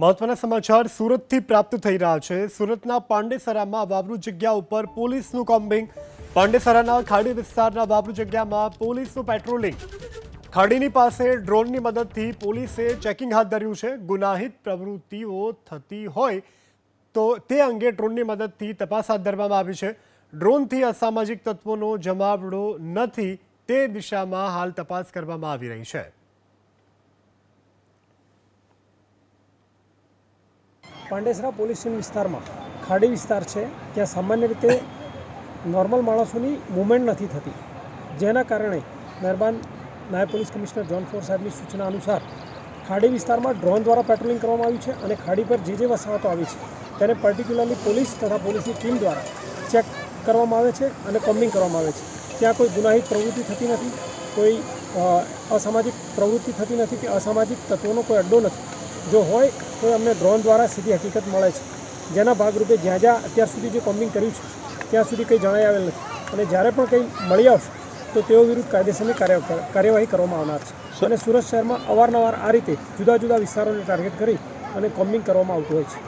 મહત્વના સમાચાર સુરતથી પ્રાપ્ત થઈ રહ્યા છે। સુરતના પાંડેસરામાં વાવરૂ જગ્યા ઉપર પોલીસનું કોમ્બિંગ। પાંડેસરાના ખાડી વિસ્તારના વાવરૂ જગ્યામાં પોલીસનું પેટ્રોલિંગ। ખાડીની પાસે ડ્રોનની મદદથી પોલીસે ચેકિંગ હાથ ધર્યું છે। ગુનાહિત પ્રવૃત્તિઓ થતી હોય તો તે અંગે ડ્રોનની મદદથી તપાસ હાથ ધરવામાં આવી છે। ડ્રોનથી અસામાજિક તત્વોનો જમાવડો નથી તે દિશામાં હાલ તપાસ કરવામાં આવી રહી છે। પાંડેસરા પોલીસ સ્ટેશન વિસ્તારમાં ખાડી વિસ્તાર છે, ત્યાં સામાન્ય રીતે નોર્મલ માણસોની મૂવમેન્ટ નથી થતી, જેના કારણે મહેરબાન નાયબ પોલીસ કમિશનર ઝોન 4 સાહેબની સૂચના અનુસાર ખાડી વિસ્તારમાં ડ્રોન દ્વારા પેટ્રોલિંગ કરવામાં આવ્યું છે અને ખાડી પર જે વસાહતો આવી છે તેને પર્ટિક્યુલરલી પોલીસ તથા પોલીસની ટીમ દ્વારા ચેક કરવામાં આવે છે અને કોમ્બિંગ કરવામાં આવે છે। ત્યાં કોઈ ગુનાહિત પ્રવૃત્તિ થતી નથી, કોઈ અસામાજિક પ્રવૃત્તિ થતી નથી કે અસામાજિક તત્વોનો કોઈ અડ્ડો નથી। જો હોય તો અમને ડ્રોન દ્વારા સીધી હકીકત મળે છે, જેના ભાગરૂપે જ્યાં જ્યાં અત્યાર સુધી જે કોમ્બિંગ કર્યું છે ત્યાં સુધી કંઈ જણાઈ આવેલ નથી અને જ્યારે પણ કંઈ મળી આવશે તો તેઓ વિરુદ્ધ કાયદેસરની કાર્યવાહી કરવામાં આવનાર છે। અને સુરત શહેરમાં અવારનવાર આ રીતે જુદા જુદા વિસ્તારોને ટાર્ગેટ કરી અને કોમ્બિંગ કરવામાં આવતું હોય છે।